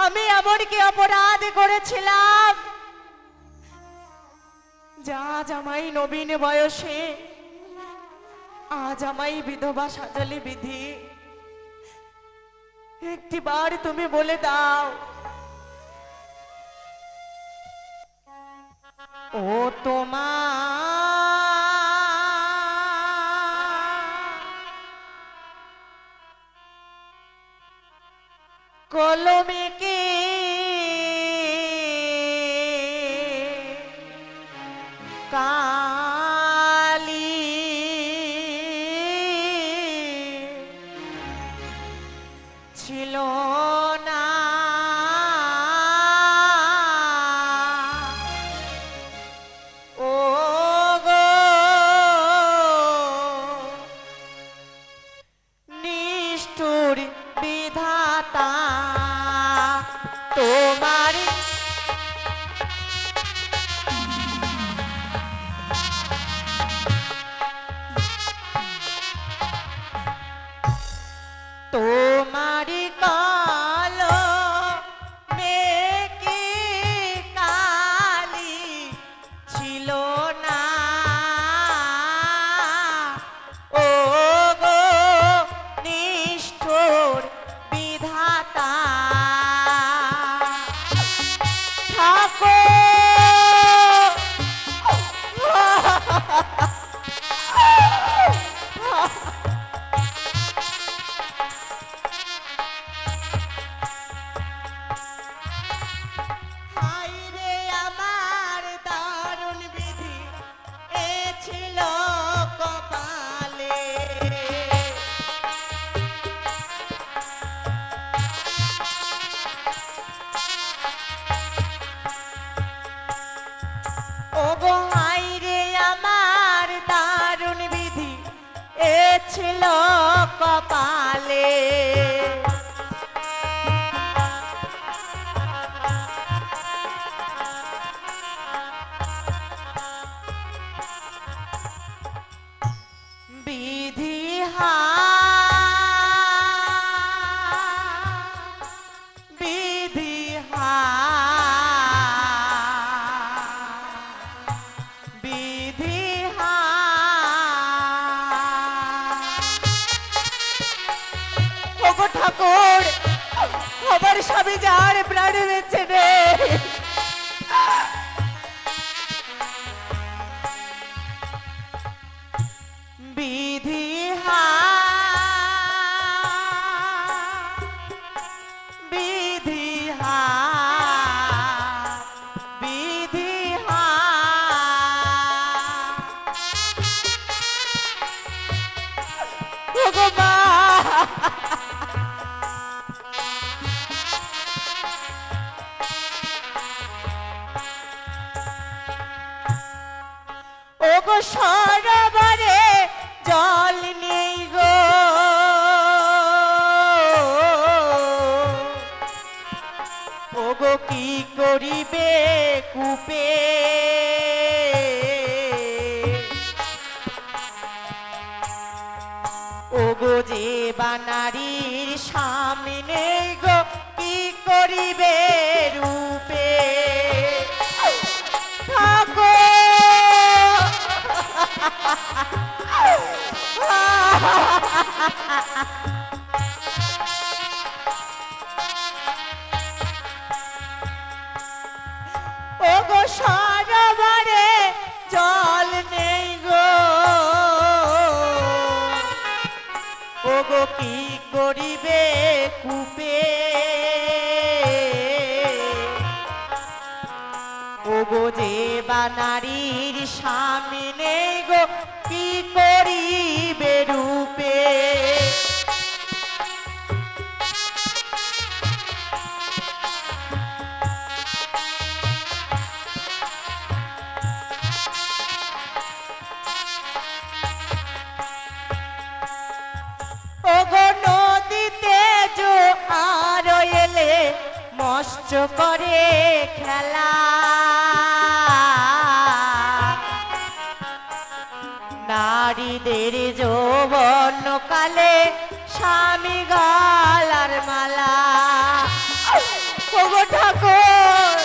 আমি এমন কি অপরাধ করেছিলাম যা জামাই নবীন বয়সে আজ আমায় বিধবা সাজালে বিধি? একটিবার তুমি বলে দাও। ও কলমে কি কালি ছিল না, ও গো নিষ্ঠুর বিধাতা তোমার তোমারি কলমে কি কালি ছিল না, ও গো নিষ্ঠুর বিধাতা ঠাকুর। ছিল কপালে, বিধি বিধি বিধি ঠাকুর আমার স্বামী যার প্রাণ বেঁচে নেই, বিধি বিধি বিধি ওগো সরোবরে জল নেই গো, ওগো কি করিবে কূপে, ওগো যে বানারীর সামনে গো কি করিবে রূপে ঠাকুর। ওগো সরোবরে জল নেই গো, ওগো কি করিবে কূপে, ওগো যে বানারীর সামনে গো কি করিবে রূপে, ওগো নদীতে জোয়ার এলে মস্ত করে খেলা, নারীদের যৌবন কালে স্বামী গলার মালা, ও ওগো ঠাকুর।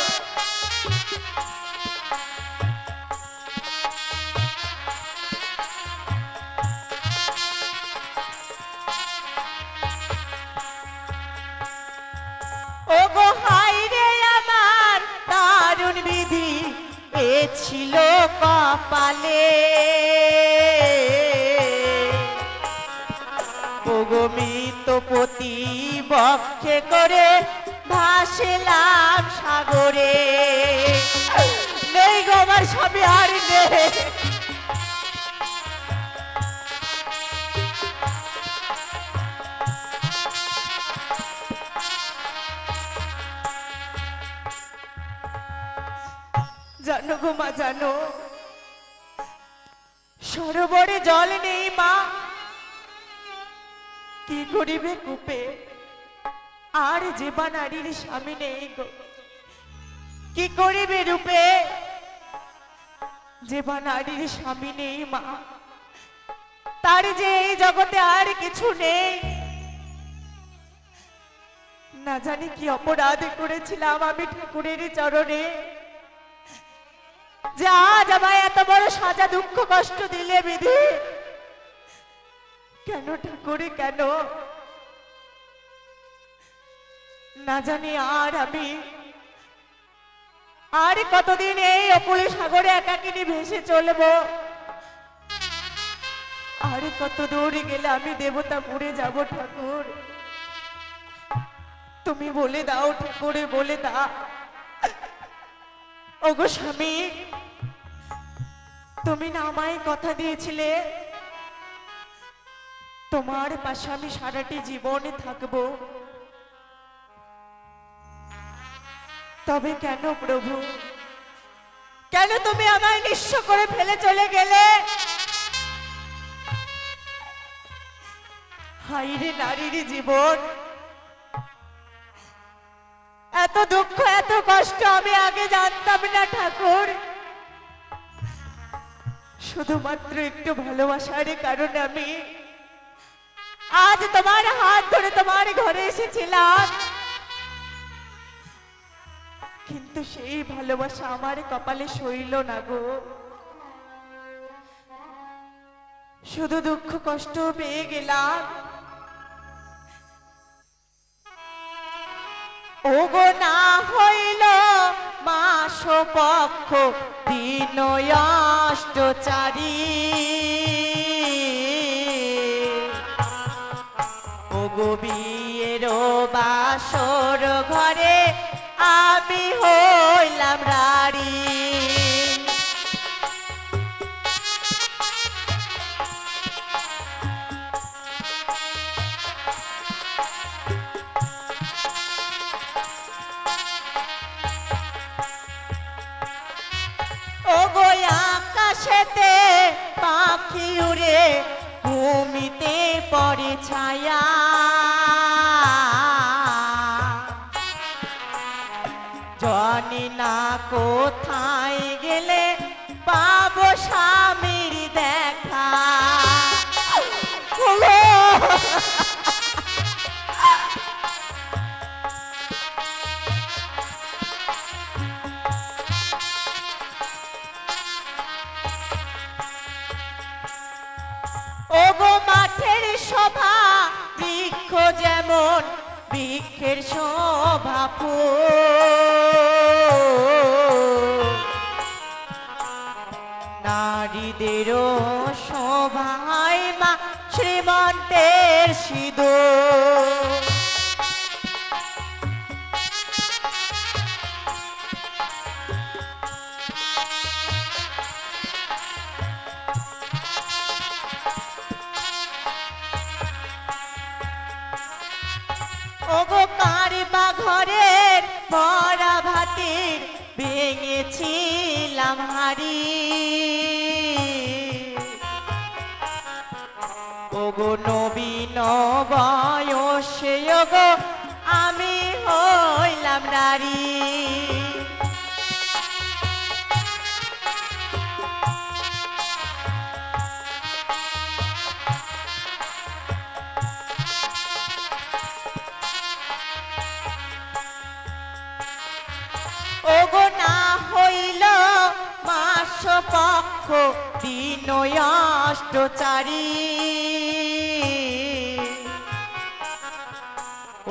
ওগো হাই রে আমার দারুণ বিধি এ ছিল কপালে। ওগো মৃতপতি বক্ষে করে ভাসলাম সাগরে। নেই গো আমার স্বামী আর নেই। জানো গো মা, জানো সরোবরে জল নেই মা, কি করিবে কূপে? আর জীবা নারীর স্বামী নেই গো, কি করিবে রূপে? জীবা নারীর স্বামী নেই মা, তার যে এই জগতে আর কিছু নেই। না জানি কি অপরাধ করেছিলাম আমি ঠাকুরের চরণে, যে আজ আমায় এত বড় সাজা দুঃখ কষ্ট দিলে বিধি। কেন ঠাকুরে কেন? না জানি আর আমি আর কতদিন এই অকুল সাগরে একাকিনী ভেসে চলবো। আর কত দূর গেলে আমি দেবতাপুরে যাব ঠাকুর? তুমি বলে দাও ঠাকুরে, বলে দাও। ওগো স্বামী, তুমি না আমায় কথা দিয়েছিলে তোমার পাশে আমি সারাটি জীবনে থাকবো, তবে কেন প্রভু, কেন তুমি আমায় নিঃস্ব করে ফেলে চলে গেলে? হাইরে নারীর জীবন, এত দুঃখ এত কষ্ট আমি আগে জানতাম না ঠাকুর। শুধুমাত্র একটু ভালোবাসার কারণে আমি আজ তোমার হাত ধরে তোমার ঘরে এসেছিলাম, কিন্তু সেই ভালোবাসা আমার কপালে সইল না গো। শুধু দুঃখ কষ্ট পেয়ে গেলাম। ওগো না হইল মাস পক্ষ দিন অষ্টচারী, ওগো বিয়ের বাসর ঘরে আমি হইলাম রাড়ি। ওগো আকাশেতে পাখি উড়ে ঘুমিতে পড়ে ছায়া, জানি না কোথায় গেলে পাবো স্বামীর দেখা। ওগো মাঠের শোভা বৃক্ষ যেমন বৃক্ষের শোভা ফুল, নারীদেরও শোভায় মা শ্রীমন্তের সিঁদুর। ওগো কারবা ঘরের ভরা ভাটির ভেঙেছিলাম হাড়ি, ওগো নবীন বয়সে ওগো আমি হইলাম নারী। লক্ষ দিন অষ্টচারী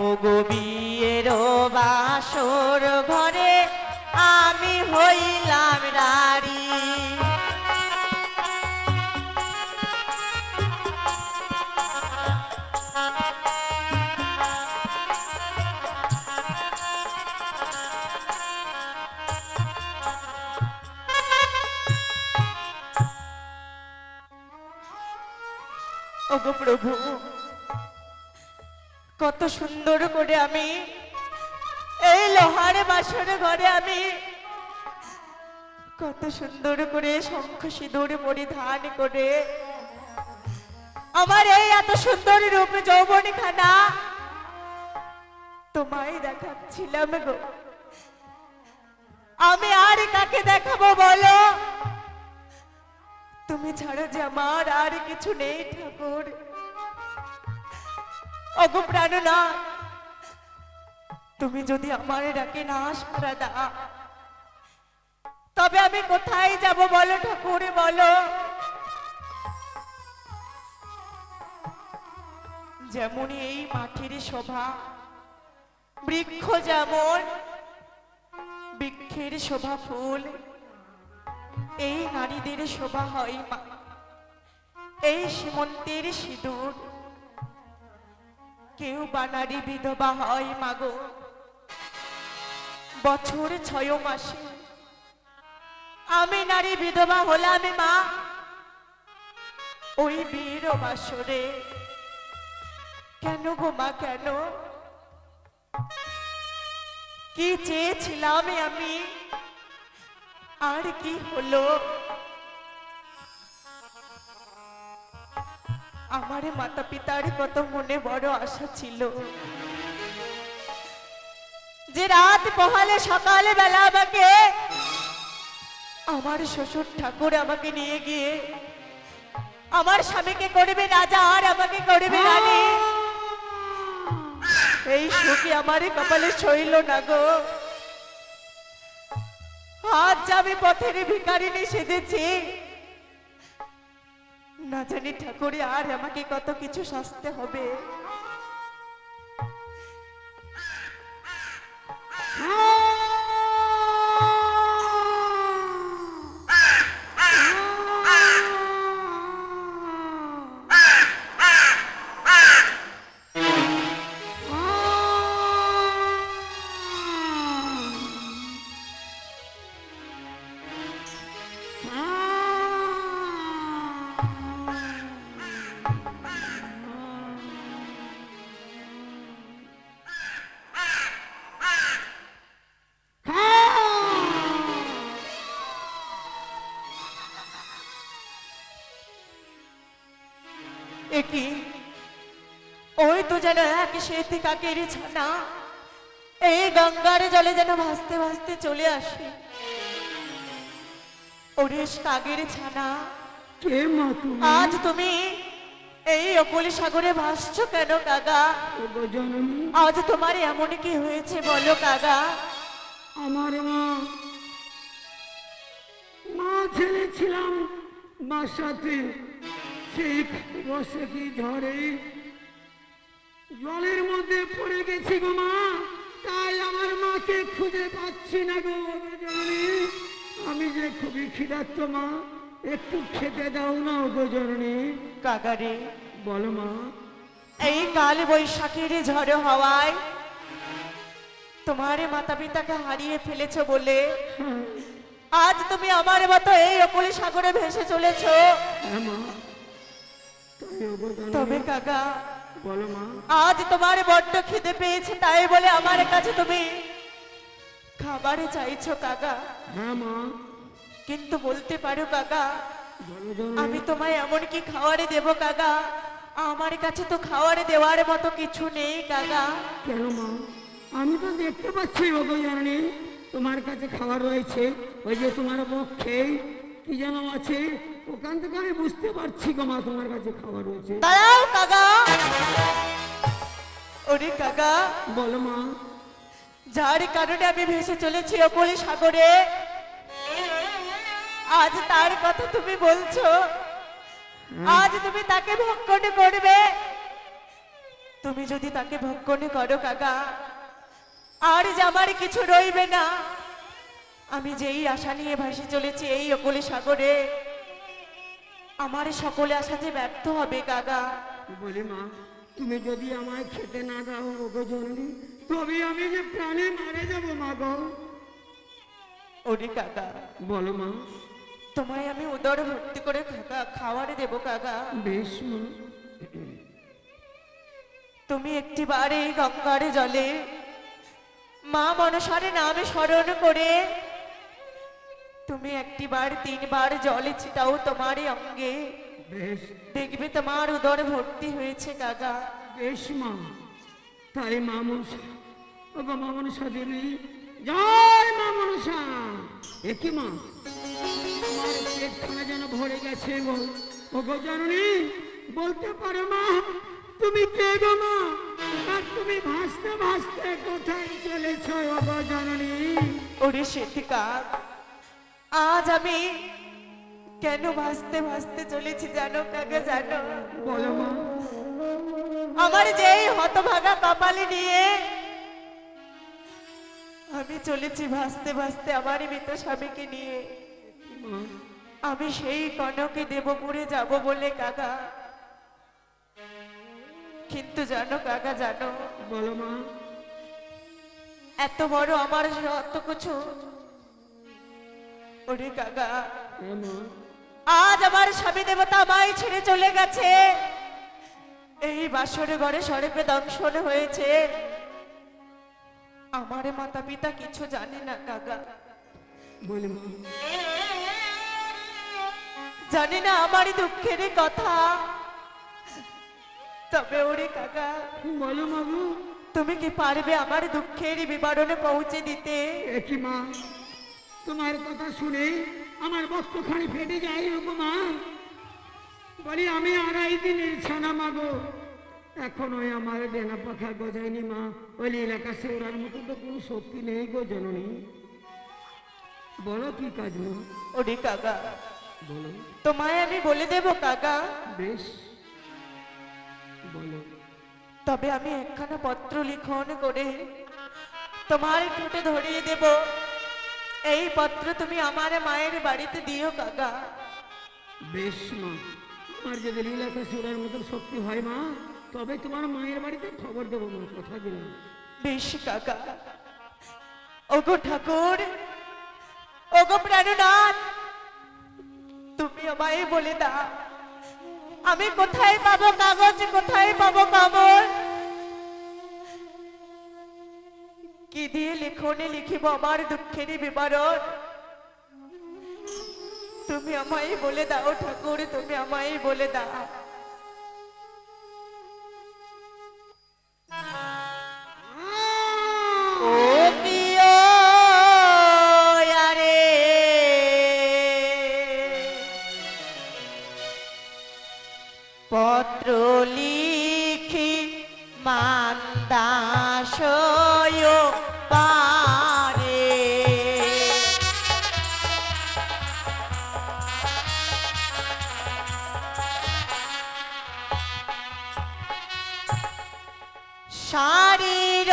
ও গো বিয়ের বাসর ঘরে আমি হইলাম রানী। ওগো প্রভু, কত সুন্দর করে আমি এই লোহার বাসর ঘরে আমি কত সুন্দর করে শঙ্খ সিঁদুর পরিধান করে আমার এই এত সুন্দর রূপ যৌবন খানা তোমায় দেখাচ্ছিলাম গো। আমি আর কাকে দেখাবো বলো? তুমি ছাড়া যে আমার আর কিছু নেই ঠাকুর। ওগো প্রাণনাথ, তুমি যদি আমার ডাকে না সাড়া দাও তবে আমি কোথায় যাব বলো ঠাকুর, বলো? যেমন এই মাটির শোভা, বৃক্ষ যেমন বৃক্ষের শোভা ফুল, এই নারীদের শোভা হয় মা এই সীমন্তের সিঁদুর। কেউ বা নারী বিধবা হয় মাগো বছর 6 মাসে, আমি নারী বিধবা হলাম মা ওই বীর বাসরে। কেন গো মা, কেন? কি চেয়েছিলাম আমি, আর কি হলো? আমার মাতা পিতার কত মনে বড় আশা ছিল যে রাত পোহালে সকালে বেলা আমাকে আমার শ্বশুর ঠাকুর আমাকে নিয়ে গিয়ে আমার স্বামীকে করবে রাজা আর আমাকে করবে রানী। এই সুখী আমার কপালে সইল না গো। আজ আমি পথের ভিখারিনী সেজেছি, না জানি ঠাকুরে আর আমাকে কত কিছু শাস্তি হবে। কি ওই তো যেন এক শ্বেত কাকের ছানা এই গঙ্গার জলে যেন ভাসতে ভাসতে চলে আসে। ওরে কাকের ছানা, কে মা তুমি? আজ তুমি এই অকলি সাগরে ভাসছো কেন কাকা? আজ তোমার এমন কি হয়েছে বলো কাকা? আমার মা ছেলে ছিলাম বাসাতে, সেই বসে কি ঝড়ে জলের মধ্যে পড়ে গেছি গো মা, তাই আমার মাকে খুঁজে পাচ্ছি না গো। আমি যে খুবই ক্ষুধার্ত মা, একটু খেতে দাও না গো জননী। কাকারে বলো মা। এই কাল বৈশাখের ঝড় হওয়ায় তোমার মাতা পিতাকে হারিয়ে ফেলেছো বলে আজ তুমি আমার মতো এই অকলি সাগরে ভেসে চলেছো। তবে কাকা বলো মা, আজ তোমার বড্ড খিদে পেয়েছে তাই বলে আমার কাছে তুমি খাবার চাইছো কাকা? হ্যাঁ মা। কিন্তু বলতে পারো কাকা, আমি তোমায় এমন কি খাওয়ারে দেব কাকা? আমার কাছে তো খাওয়ারে দেওয়ার মতো কিছু নেই কাকা। কেন মা? আমি তো দেখতে পাচ্ছি ওগো জানি তোমার কাছে খাবার রয়েছে, ওই যে তোমার পক্ষে কি যেন আছে, ওখান থেকে আমি বুঝতে পারছি গো মা তোমার কাছে খাবার রয়েছে। দাঁড়াও কাকা। ওরে কাকা বলো মা। যার কারণে আমি ভেসে চলেছি অকলি সাগরে আজ তার কথা তুমি বলছো, আজ তুমি তাকে ভক্ষণ করবে। তুমি যদি তাকে ভক্ষণ করো কাকা, আর যে আমার কিছু রইবে না। আমি যেই আশা নিয়ে ভাসে চলেছি এই অকলে সাগরে, আমার সকলে আশা যে ব্যর্থ হবে কাকা। বলি মা, তুমি যদি আমায় খেতে না দাও ওগো জননী, তবে আমি যে প্রাণে মারে যাবো মা গো। ওরে কাকা, বলো মা। তোমায় আমি উদর ভর্তি করে খাওয়ার দেবো কাকা। বেশ মা। তুমি একটিবার এই গঙ্গার জলে মা মনসার নামে স্মরণ করে তুমি একটিবার 3 বার জলে ছিটাও তোমার অঙ্গে, বেশ দেখবে তোমার উদর ভর্তি হয়েছে কাকা। বেশ মা, তাই মা মনসা, ওগো মা মনসা দেবী, জয় মা মনসা। একই মা, আমার পেটখানা যেন ভরে গেছে গো। ওগো জননী, বলতে পারো মা তুমি কে গো মা? আর তুমি ভাসতে ভাসতে কোথায় চলেছ ওগো জননী? ওরে সেথিকা, আজ আমি কেন ভাসতে ভাসতে চলেছি জানো কাকা, জানো? বলো মা। আমার যেই হতভাগা কপালে নিয়ে আমি চলেছি ভাসতে ভাসতে আমার মৃত স্বামীকে নিয়ে, মা, আমি সেই কনকে দেবপুরে যাব বলে কাকা। কিন্তু জানো কাকা, জানো? বলো মা। এত বড় আমার অত কিছু, ওরে কাকা, হ্যাঁ মা। আজ আমার স্বামী দেবতা আমায় ছেড়ে চলে গেছে। এই বাসরে ঘরে সর্বে দংশন হয়েছে। আমার মাতা পিতা কিছু জানে না কাকা, বলি মা। জানি না আমার দুঃখের কথা। তবে ওরে কাকা, বলো মা গো। তুমি কি পারবে আমার দুঃখের বিবরণে পৌঁছে দিতে? একই মা, তোমার কথা শুনে আমার বস্ত্রখানি ফেটে যায় ওগো মা। বলি আমি 2.5 দিনের ছানা মাগো, এখনো আমার ডেনা পাখা গজায়নি মা। ওই এলাকা সেওরার মতো তো কোনো শক্তি নেই গো জননী। বলো কি কাজ মা? ওরে কাকা, বলো। তোমায় আমি বলে দেব কাকা। বেশ, বলো। তবে আমি একখানা পত্র লিখন করে তোমার ঠোঁটে ধরিয়ে দেব। এই পত্র তুমি আমার মায়ের বাড়িতে দিও কাকা। বেশ মা, আমার যদি লীলাকা সেওরার মতো শক্তি হয় মা, তবে তোমার মায়ের বাড়িতে খবর দেবো মা, কথা দিলাম। বেশ কাকা। ওগো ঠাকুর, ওগো প্রাণনাথ, তুমি আমায় বলে দাও আমি কোথায় পাবো কাগজ, কোথায় পাবো কাগজ? কি দিয়ে লিখনে লিখিব আমার দুঃখের বিবরণ? তুমি আমায় বলে দাও ঠাকুর, তুমি আমায় বলে দাও। ও প্রিয় আরে, পত্র লিখি মান্দাসয় পারে, শারীর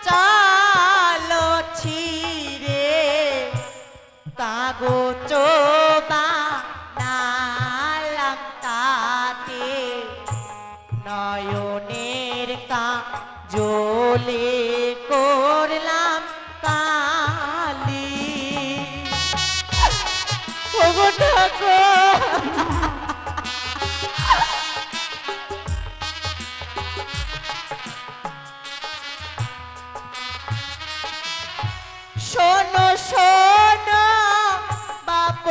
চাল ছিড়ে কাগজ বানালাম তাতে, নয়নের কাজলে করলাম কালি। ওগো ঠাকুর, শোনো শোনো বাপ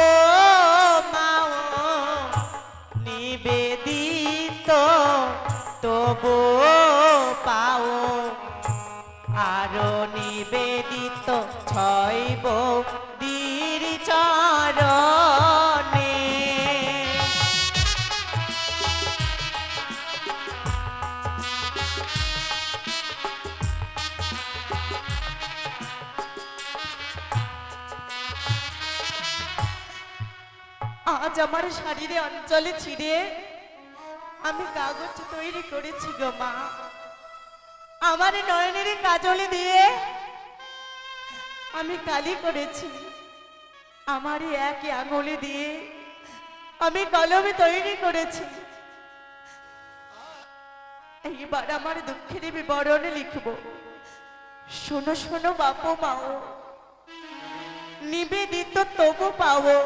মাও, নিবেদিত তবু পাও, আরো নিবেদিত ছয়ব দীর চরণে। আজ আমার শারীরে অঞ্চলে ছিঁড়ে আমি কাগজ তৈরি করেছি গো মা। আমার নয়নের কাজলে দিয়ে আমি কালি করেছি। আমার এক আঙুলে দিয়ে আমি কলমে তৈরি করেছি। এইবার আমার দুঃখের বিবরণ লিখব। শোনো শোনো বাপু মাও, নিবেদিত তবু পাও,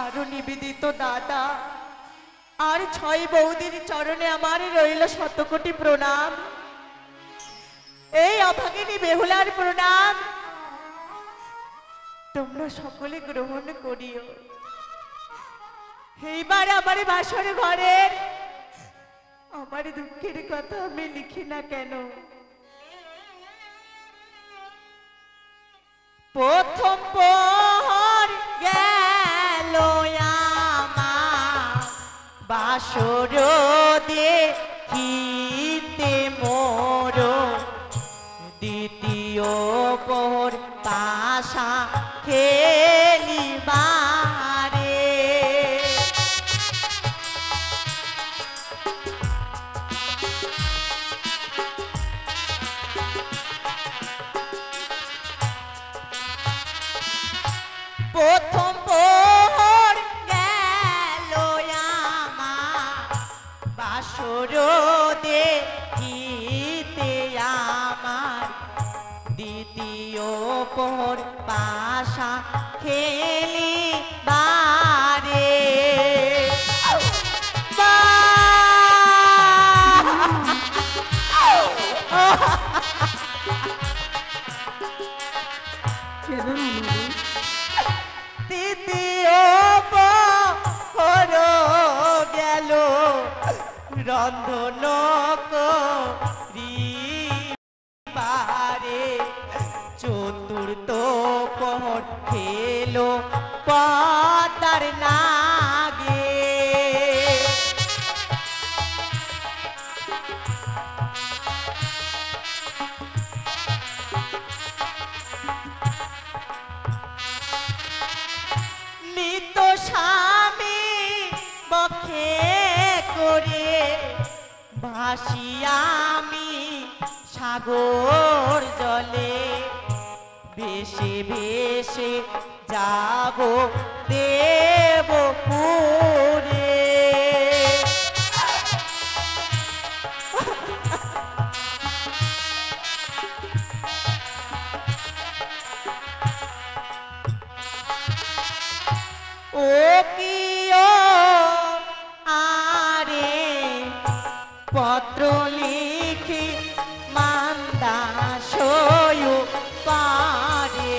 আরো নিবেদিত দাদা আর 6 বৌদির চরণে আমার রইল শতকোটি প্রণাম। এই অভাগিনী বেহুলার প্রণাম তোমরা সকলে গ্রহণ করিও। এইবার আমার বাসর ঘরের আমার দুঃখের কথা আমি লিখি না কেন। প্রথম পর গেল আমার বাসর দেখিতে মোর, দ্বিতীয় পর পাশা খেলিবারে। প্রথম পর গেল আমার বাসর দেখিতে আমার, দ্বিতীয় পর পাশা খেলিবারে। কেঁদো না মা গো। তৃতীয় পর গেল রন্ধন করিবারে, চতুর্থ পর খেলো পাতার নাগে। নিত স্বামী বক্ষে করে ভাসিয়ামি সাগর জলে, ভেসে ভেসে যাব দেবপুরে। ও কিও আরে পত্র লিখি মান্দাসয় পারে।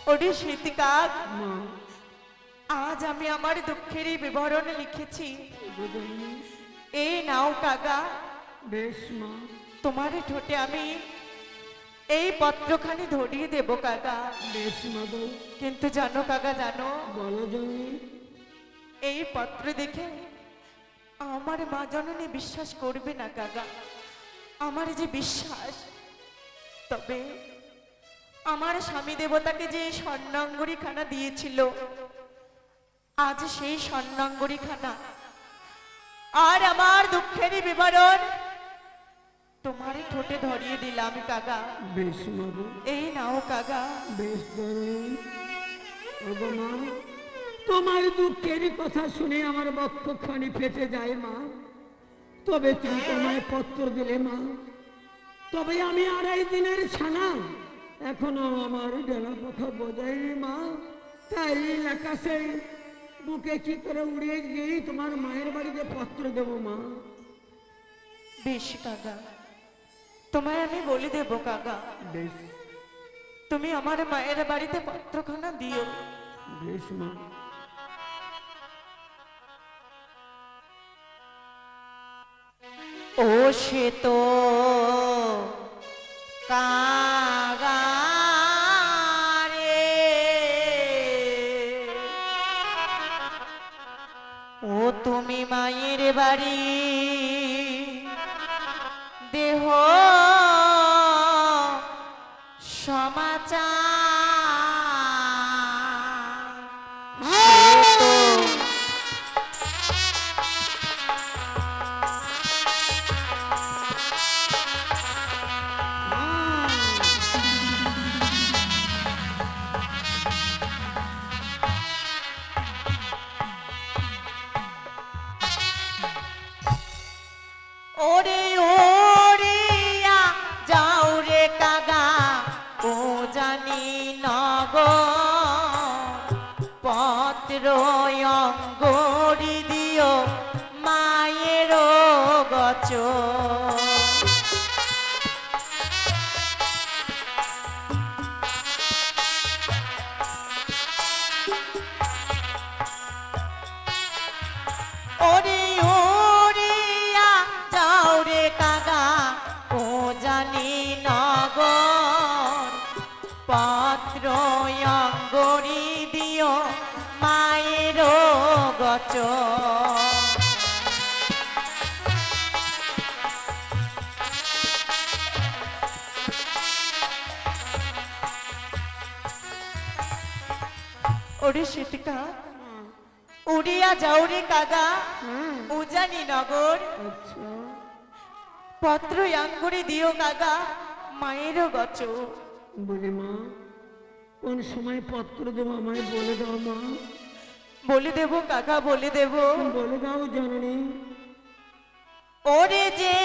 ওরে স্মৃতিকাক, মা আজ আমি আমার দুঃখের এই বিবরণ লিখেছি। বুঝলি? এই নাও কাগা, বেশ মা। তোমার ঠোঁটে আমি এই পত্রখানি ধরিয়ে দেব কাগা। বেশ মা গো। কিন্তু জানো কাগা, জানো বলো জননী। এই পত্র দেখে আমার মা জননী বিশ্বাস করবে না কাগা। আমার যে বিশ্বাস, তবে আমার স্বামী দেবতাকে যে স্বর্ণাঙ্গুরি খানা দিয়েছিল, আজ সেই স্বর্ণাঙ্গুরি খানা আর আমার দুঃখেরই বিবরণ তোমার ঠোঁটে ধরিয়ে দিলাম কাগা। বেশ মা গো। এই নাও কাগা। বেশ জননী। ওগো মা, তোমার দুঃখের কথা শুনে আমার বক্ষখানি ফেটে যায় মা। তবে তুমি তোমায় পত্র দিলে মা, তবে আমি 2.5 দিনের ছানা, এখনো আমার ডেলা কথা বোঝায়নি মা। তাই আকাশে বুকে কি করে উড়িয়ে গিয়ে তোমার মায়ের বাড়িতে পত্র দেব মা। বেশ কাগা, তোমায় আমি বলে দেব কাগা। বেশ। তুমি আমার মায়ের বাড়িতে পত্রখানা দিও। বেশ মা। ও সে তো কাগা রে, ও তুমি মায়ের বাড়ি দেহ সমাচার সে তো ওরে ওরিয়া যাও রে কাগা ও জানি নগ পত্র অঙ্গরি দিও মায়ের গচ ওরে ওরিয়া যাও রে কাগা ও জানি নগর পত্র অঙ্গরি দিও মায়ের গচ ওরে শীতিকা উড়িয়া যাও রে কাগা হ্যাঁ উজানি নগর আচ্ছা পত্র অঙ্গুরি দিও কাগা মায়ের গচ বলে মা কোন সময় পত্র দেবো আমায় বলে দাও মা বলে দেব কাকা বলে দেব বলে দাও জননী ওরে যে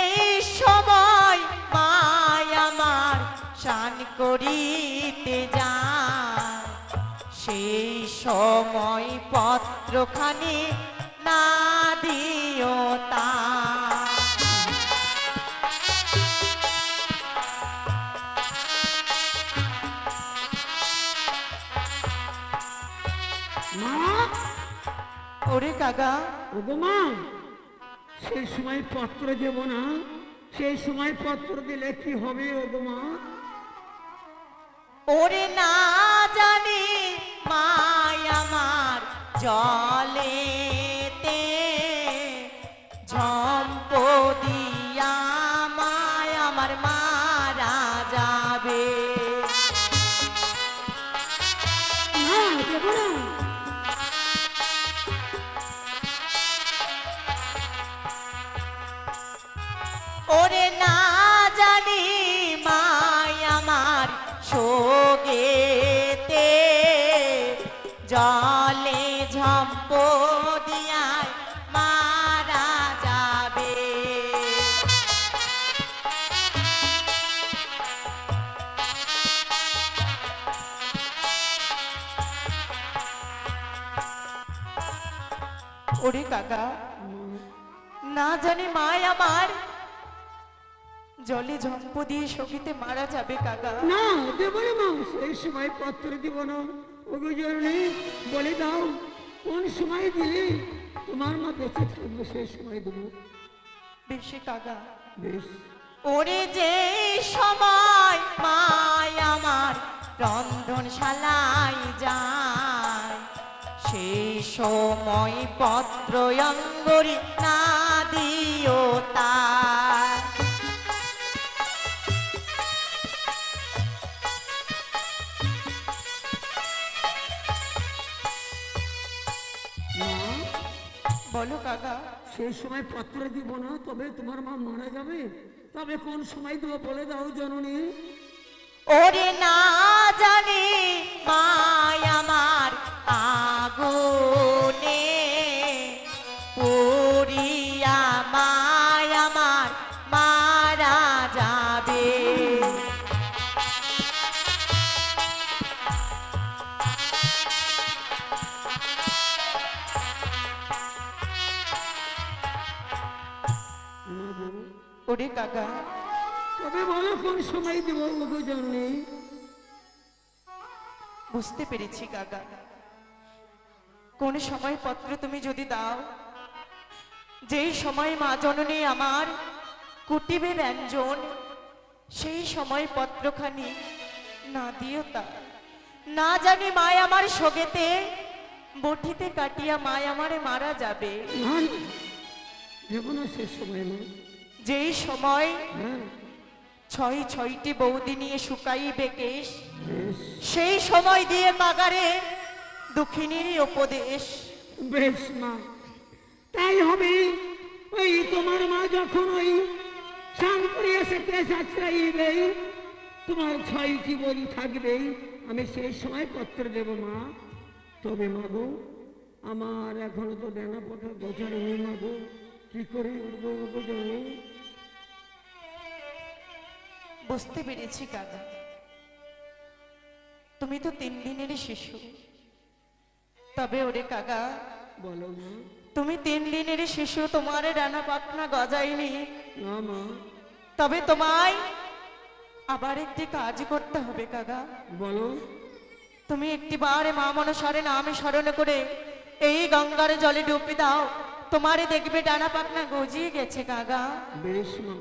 সময় মায় আমার শান করিতে যায় সেই সময় পত্রখানি না দিও তা মা ওরে কাকা ওগো মা সেই সময় পত্র দেব না সেই সময় পত্র দিলে কি হবে ওগো মা ওরে না জানি মায় আমার জলেতে ঝম্প দিয়া মায় আমার মারা যাবে না দেব না ওরে না জানি মায় আমার সোগেতে জলে ঝম্প দিয়ায় মারা যাবে ওরে কাকা না জানি মায় আমার জলে ঝম্প দিয়ে সখিতে মারা যাবে কাকা না দেব না মা সেই সময় পত্র দিব না ওগো জননী বলে দাও কোন সময় দিলে তোমার মা বেঁচে থাকবে সেই সময় দেবো বেশি কাকা বেশ ওরে যে সময় মায় আমার রন্ধনশালায় যায় সেই সময় পত্র অঙ্গরি না দিও তার মা বলো কাকা সেই সময় পত্র দিব না তবে তোমার মা মারা যাবে তবে কোন সময় দেবো বলে দাও জননী ওরে না জানি মায় আমার আগুনে পুরিয়া মায় আমার মারা যাবে মা দেবো ওরে কাকা তবে বলো কোন সময় দেবো ওগো জননী বুঝতে পেরেছি কাকা কোন সময় পত্র তুমি যদি দাও যেই সময় মা জননী আমার কুটিবে ব্যঞ্জন সেই সময় পত্রখানি না দিও তা না জানি মায় আমার সোগেতে বটিতে কাটিয়া মায় আমারে মারা যাবে না না দেবো না সে সময় মা যেই সময় হ্যাঁ, ছয়টি বৌদি নিয়ে শুকাইবে কেশ, বেশ সেই সময় দিয়ে কাগারে দুঃখিনীর উপদেশ। বেশ মা, তাই হবে। ওই তোমার মা যখন ওই স্নান করে এসে কেশ আশ্রাইবে, তোমার 6টি বলি থাকবে, আমি সেই সময় পত্র দেব মা। তবে মাগো, আমার এখনো তো ডানা পাখা গোছানো মাগো, কি করে উঠবো ওগো জানি। বুঝতে পেরেছি কাকা, তুমি তো 3 দিনেরই শিশু। তবে ওরে কাকা, বলো মা। তুমি 3 দিনেরই শিশু, তোমার ডানা পাখনা গজায়নি। না মা। তবে তোমায় আবার একটি কাজ করতে হবে কাকা। বলো। তুমি একটিবারে মা মনসারে নামে স্মরণ করে এই গঙ্গার জলে ডুবে দাও, তোমারে দেখবে ডানা পাখনা গজিয়ে গেছে কাকা। বেশ মা।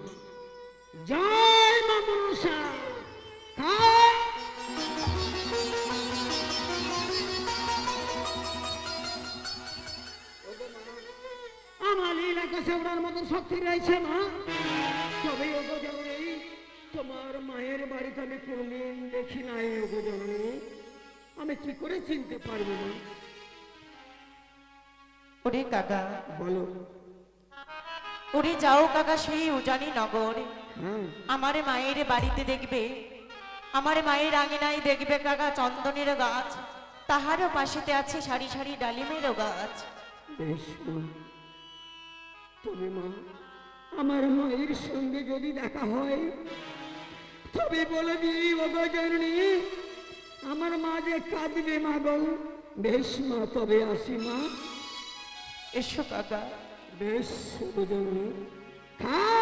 জয় মা মনসা। খাও। আমার এলাকা সেবড়ার মতো শক্তি রয়েছে মা। তবে ওগো জননী, তোমার মায়ের বাড়িতে আমি কোনদিন দেখি নাই ওগো জননী, আমি কি করে চিনতে পারবো না। ওরে কাকা, বলো। ওরে যাও কাকা সেই উজানি নগর, হ্যাঁ, আমার মায়ের বাড়িতে দেখবে, আমার মায়ের আঙিনায় দেখবে কাকা চন্দনের গাছ, তাহারও পাশেতে আছে সারি সারি ডালিমেরও গাছ। বেশ মা। তবে মা, আমার মায়ের সঙ্গে যদি দেখা হয়, তবে বলে দিই ওগো জননী, আমার মা যে কাঁদবে মা গো। বেশ মা, তবে আসি মা। এসো কাকা। বেশ ওগো জননী। খাও।